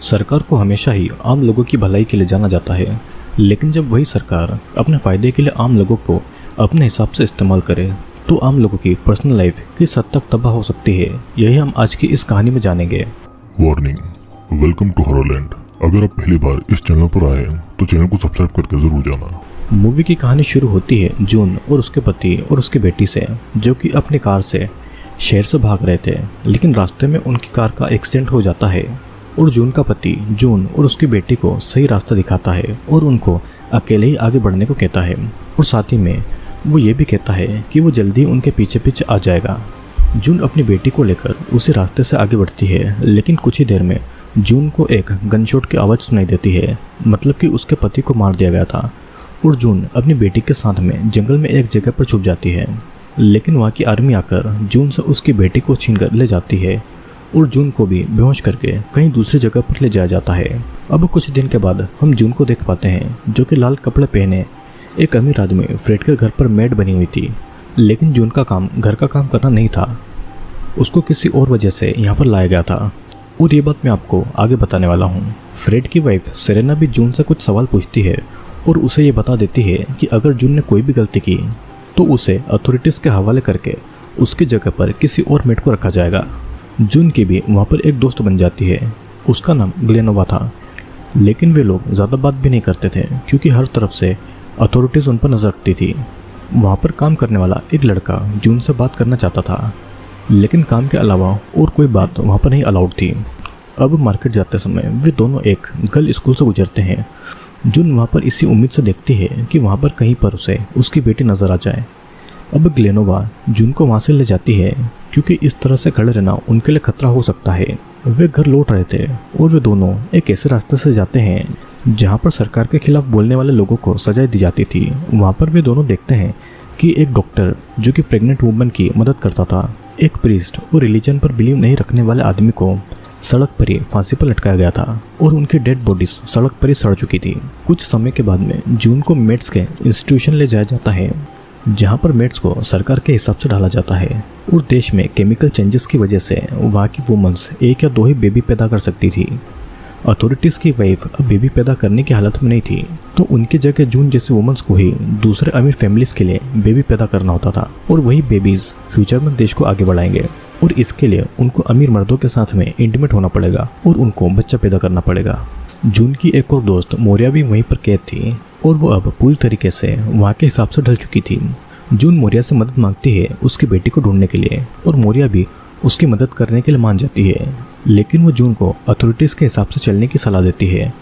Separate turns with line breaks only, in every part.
सरकार को हमेशा ही आम लोगों की भलाई के लिए जाना जाता है, लेकिन जब वही सरकार अपने फ़ायदे के लिए आम लोगों को अपने हिसाब से इस्तेमाल करे तो आम लोगों की पर्सनल लाइफ किस हद तक तबाह हो सकती है, यही हम आज की इस कहानी में जानेंगे।
Warning, welcome to Horrorland. अगर आप पहली बार इस चैनल पर आए तो चैनल को सब्सक्राइब करके जरूर जाना।
मूवी की कहानी शुरू होती है जून और उसके पति और उसकी बेटी से, जो कि अपनी कार से शहर से भाग रहे थे, लेकिन रास्ते में उनकी कार का एक्सीडेंट हो जाता है और जून का पति जून और उसकी बेटी को सही रास्ता दिखाता है और उनको अकेले ही आगे बढ़ने को कहता है, और साथ ही में वो ये भी कहता है कि वो जल्दी उनके पीछे पीछे आ जाएगा। जून अपनी बेटी को लेकर उसी रास्ते से आगे बढ़ती है, लेकिन कुछ ही देर में जून को एक गनशॉट की आवाज़ सुनाई देती है, मतलब कि उसके पति को मार दिया गया था, और जून अपनी बेटी के साथ में जंगल में एक जगह पर छुप जाती है। लेकिन वहाँ की आर्मी आकर जून से उसकी बेटी को छीन कर ले जाती है और जून को भी बेहोश करके कहीं दूसरी जगह पर ले जाया जाता है। अब कुछ दिन के बाद हम जून को देख पाते हैं, जो कि लाल कपड़े पहने एक अमीर आदमी फ्रेड के घर पर मेड बनी हुई थी, लेकिन जून का काम घर का काम करना नहीं था, उसको किसी और वजह से यहाँ पर लाया गया था, और ये बात मैं आपको आगे बताने वाला हूँ। फ्रेड की वाइफ सेरेना भी जून से कुछ सवाल पूछती है और उसे ये बता देती है कि अगर जून ने कोई भी गलती की तो उसे अथॉरिटीज़ के हवाले करके उसकी जगह पर किसी और मेड को रखा जाएगा। जून की भी वहाँ पर एक दोस्त बन जाती है, उसका नाम ग्लेनोवा था, लेकिन वे लोग ज़्यादा बात भी नहीं करते थे क्योंकि हर तरफ से अथॉरिटीज़ उन पर नज़र रखती थी। वहाँ पर काम करने वाला एक लड़का जून से बात करना चाहता था, लेकिन काम के अलावा और कोई बात वहाँ पर नहीं अलाउड थी। अब मार्केट जाते समय वे दोनों एक गर्ल स्कूल से गुजरते हैं। जून वहाँ पर इसी उम्मीद से देखती है कि वहाँ पर कहीं पर उसे उसकी बेटी नज़र आ जाए। अब ग्लेनोवा जून को वहाँ से ले जाती है क्योंकि इस तरह से खड़े रहना उनके लिए खतरा हो सकता है। वे घर लौट रहे थे और वे दोनों एक ऐसे रास्ते से जाते हैं जहाँ पर सरकार के खिलाफ बोलने वाले लोगों को सजा दी जाती थी। वहाँ पर वे दोनों देखते हैं कि एक डॉक्टर जो कि प्रेग्नेंट वुमन की मदद करता था, एक प्रीस्ट और रिलीजन पर बिलीव नहीं रखने वाले आदमी को सड़क पर ही फांसी पर लटकाया गया था और उनकी डेड बॉडीज सड़क पर ही सड़ चुकी थी। कुछ समय के बाद में जून को मेड्स के इंस्टीट्यूशन ले जाया जाता है, जहाँ पर मेड्स को सरकार के हिसाब से ढाला जाता है, और देश में केमिकल चेंजेस की वजह से वहाँ की वुमेन्स एक या दो ही बेबी पैदा कर सकती थी। अथॉरिटीज़ की वाइफ अब बेबी पैदा करने की हालत में नहीं थी, तो उनकी जगह जून जैसी वुमेन्स को ही दूसरे अमीर फैमिलीज़ के लिए बेबी पैदा करना होता था, और वही बेबीज़ फ्यूचर में देश को आगे बढ़ाएंगे, और इसके लिए उनको अमीर मर्दों के साथ में इंटीमेट होना पड़ेगा और उनको बच्चा पैदा करना पड़ेगा। जून की एक और दोस्त मोरिया भी वहीं पर कैद थी और वो अब पूरी तरीके से वहाँ के हिसाब से ढल चुकी थी। जून मोरिया से मदद मांगती है उसकी बेटी को ढूंढने के लिए, और मोरिया भी उसकी मदद करने के लिए मान जाती है, लेकिन वो जून को अथॉरिटीज़ के हिसाब से चलने की सलाह देती है,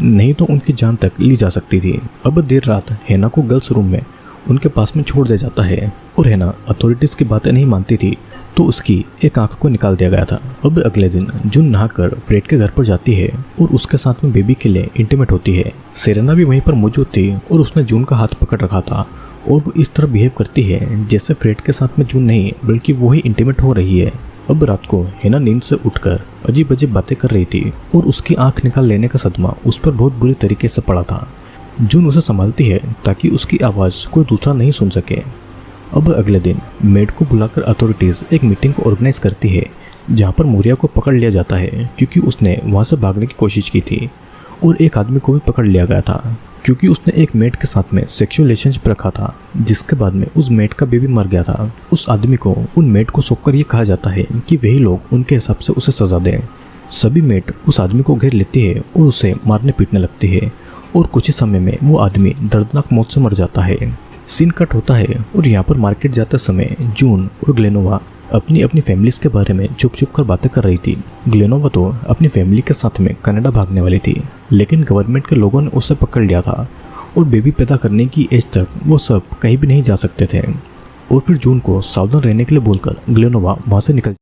नहीं तो उनकी जान तक ली जा सकती थी। अब देर रात हैना को गर्ल्स रूम में उनके पास में छोड़ दिया जाता है, और हैना अथॉरिटीज़ की बातें नहीं मानती थी तो उसकी एक आंख को निकाल दिया गया था। अब अगले दिन जून नहाकर फ्रेड के घर पर जाती है और उसके साथ में बेबी के लिए इंटीमेट होती है। सेरेना भी वहीं पर मौजूद थी और उसने जून का हाथ पकड़ रखा था, और वो इस तरह बिहेव करती है जैसे फ्रेड के साथ में जून नहीं बल्कि वो ही इंटीमेट हो रही है। अब रात को हैना नींद से उठकर अजीब अजीब बातें कर रही थी और उसकी आंख निकाल लेने का सदमा उस पर बहुत बुरी तरीके से पड़ा था। जून उसे संभालती है ताकि उसकी आवाज़ कोई दूसरा नहीं सुन सके। अब अगले दिन मेड को बुलाकर अथॉरिटीज़ एक मीटिंग को ऑर्गेनाइज करती है, जहाँ पर मोरिया को पकड़ लिया जाता है क्योंकि उसने वहाँ से भागने की कोशिश की थी, और एक आदमी को भी पकड़ लिया गया था क्योंकि उसने एक मेड के साथ में सेक्सुअल रिलेशनशिप रखा था, जिसके बाद में उस मेड का बेबी मर गया था। उस आदमी को उन मेड को सौंप कर ये कहा जाता है कि वही लोग उनके हिसाब से उसे सजा दें। सभी मेड उस आदमी को घेर लेती है और उसे मारने पीटने लगती है, और कुछ ही समय में वो आदमी दर्दनाक मौत से मर जाता है। सीन कट होता है और यहाँ पर मार्केट जाते समय जून और ग्लेनोवा अपनी अपनी फैमिलीज के बारे में चुप चुप कर बातें कर रही थी। ग्लेनोवा तो अपनी फैमिली के साथ में कनाडा भागने वाली थी, लेकिन गवर्नमेंट के लोगों ने उसे पकड़ लिया था और बेबी पैदा करने की एज तक वो सब कहीं भी नहीं जा सकते थे। और फिर जून को सावधान रहने के लिए बोलकर ग्लेनोवा वहाँ से निकल